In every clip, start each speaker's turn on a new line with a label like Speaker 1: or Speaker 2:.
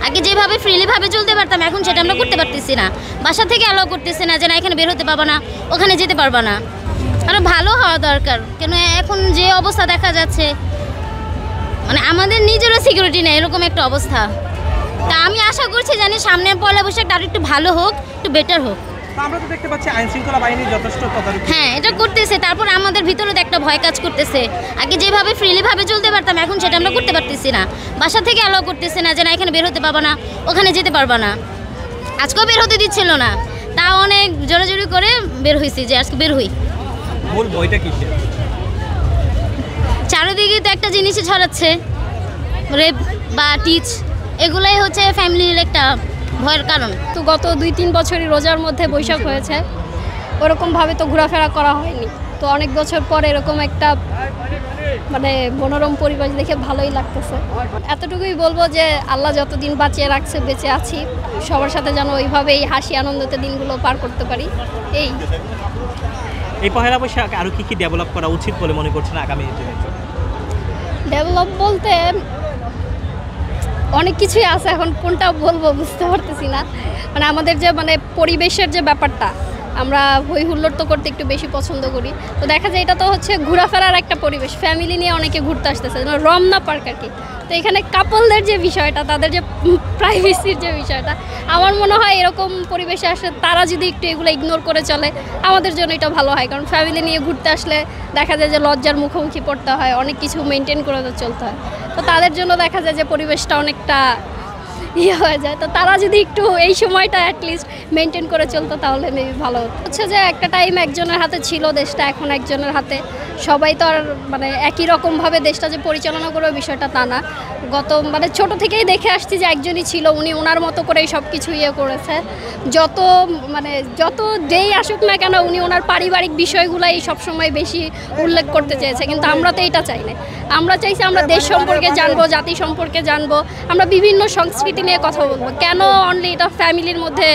Speaker 1: আগে যেভাবে ফ্রিলিভাবে চলতে পারতাম এখন সেটা আমরা করতে পারতেছি না। বাসা থেকে অ্যালাউ করতেছে না যে না এখানে বের হতে পারবা না, ওখানে যেতে পারবা না। আরও ভালো হওয়া দরকার, কেন এখন যে অবস্থা দেখা যাচ্ছে মানে আমাদের নিজেরও সিকিউরিটি নেই, এরকম একটা অবস্থা। তা আমি আশা করছি জানি সামনের পয়লা বৈশাখটা আরও একটু ভালো হোক, একটু বেটার হোক।
Speaker 2: আমরা তো দেখতে পাচ্ছি আইন শৃঙ্খলা বাহিনী যথেষ্ট তদারকি।
Speaker 1: হ্যাঁ, এটা করতেছে, তারপর আমাদের ভিতরে তো একটা ভয় কাজ করতেছে। আগে যেভাবে ফ্রিলিভাবে চলতে পারতাম এখন সেটা আমরা করতে পারতেছি না। বাসা থেকে অ্যালাউ করতেছে না যে না এখানে বের হতে পারবা না, ওখানে যেতে পারবা না। আজকেও বের হতে দিচ্ছিল না, তা অনেক জোরাজোরি করে বের হয়েছি যে আজকে বের হই।
Speaker 2: মূল ভয়টা কিসের?
Speaker 1: চারিদিকে তো একটা জিনিসই ছড়াচ্ছে, রেপ বা টিচ, এগুলাই হচ্ছে ফ্যামিলির একটা ভয়ের কারণ।
Speaker 3: তো গত 2-3 বছরই রোজার মধ্যে বৈশাখ হয়েছে, ওরকমভাবে তো ঘোরাফেরা করা হয়নি। তো অনেক বছর পর এরকম একটা মানে মনোরম পরিবেশ দেখে ভালোই লাগতেছে। এতটুকুই বলবো যে আল্লাহ যতদিন বাঁচিয়ে রাখছে বেঁচে আছি, সবার সাথে যেন ওইভাবেই হাসি আনন্দতে দিনগুলো পার করতে পারি।
Speaker 2: এই পহেলা বৈশাখ আরও কী ডেভেলপ করা উচিত বলে মনে করছেন আগামী দিনে?
Speaker 3: ডেভেলপ বলতে অনেক কিছুই আছে, এখন কোনটা বলবো বুঝতে পারতেছি না। মানে আমাদের যে মানে পরিবেশের যে ব্যাপারটা, আমরা হই হুল্লোড় তো করতে একটু বেশি পছন্দ করি। তো দেখা যায় এটা তো হচ্ছে ঘোরাফেরার একটা পরিবেশ, ফ্যামিলি নিয়ে অনেকে ঘুরতে আসতেছে, রমনা পার্ক আর কি। তো এখানে কাপলদের যে বিষয়টা, তাদের যে প্রাইভেসির যে বিষয়টা, আমার মনে হয় এরকম পরিবেশে আসলে তারা যদি একটু এগুলো ইগনোর করে চলে আমাদের জন্য এটা ভালো হয়। কারণ ফ্যামিলি নিয়ে ঘুরতে আসলে দেখা যায় যে লজ্জার মুখোমুখি পড়তে হয়, অনেক কিছু মেনটেন করে চলতে হয়। তো তাদের জন্য দেখা যায় যে পরিবেশটা অনেকটা হয়ে যায়। তো তারা যদি একটু এই সময়টা অ্যাটলিস্ট মেনটেন করে চলতো তাহলে মেবি ভালো হচ্ছে। যে একটা টাইম একজনের হাতে ছিল দেশটা, এখন একজনের হাতে। সবাই তো আর মানে একই রকমভাবে দেশটা যে পরিচালনা করবে বিষয়টা তা না। মানে ছোট থেকেই দেখে আসছি যে একজনই ছিল, উনি ওনার মতো করেই সব কিছু করেছে। যত যেই আসুক না কেন উনি ওনার পারিবারিক বিষয়গুলাই সবসময় বেশি উল্লেখ করতে চেয়েছে, কিন্তু আমরা তো এটা চাই না। আমরা চাইছি আমরা দেশ সম্পর্কে জানবো, জাতি সম্পর্কে জানবো, আমরা বিভিন্ন সংস্কৃতি নিয়ে কথা বলবো। কেন অনলি এটা ফ্যামিলির মধ্যে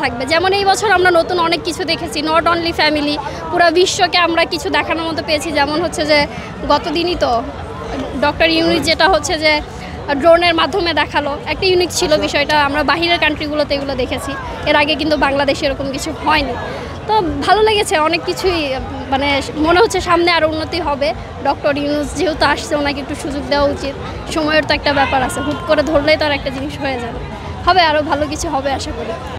Speaker 3: থাকবে? যেমন এই বছর আমরা নতুন অনেক কিছু দেখেছি, নট অনলি ফ্যামিলি, পুরো বিশ্বকে আমরা কিছু দেখানোর মতো পেয়েছি। যেমন হচ্ছে যে গতদিনই তো ডক্টর ইউনুস যেটা হচ্ছে যে ড্রোনের মাধ্যমে দেখালো, একটা ইউনিক ছিল বিষয়টা। আমরা বাহিরের কান্ট্রিগুলোতে এগুলো দেখেছি, এর আগে কিন্তু বাংলাদেশে এরকম কিছু হয়নি। তো ভালো লেগেছে, অনেক কিছুই মানে মনে হচ্ছে সামনে আরও উন্নতি হবে। ডক্টর ইউনুস যেহেতু আসছে, ওনাকে একটু সুযোগ দেওয়া উচিত। সময়ের তো একটা ব্যাপার আছে, হুট করে ধরলেই তো আর একটা জিনিস হয়ে যাবে। হবে আরও ভালো কিছু হবে আশা করি।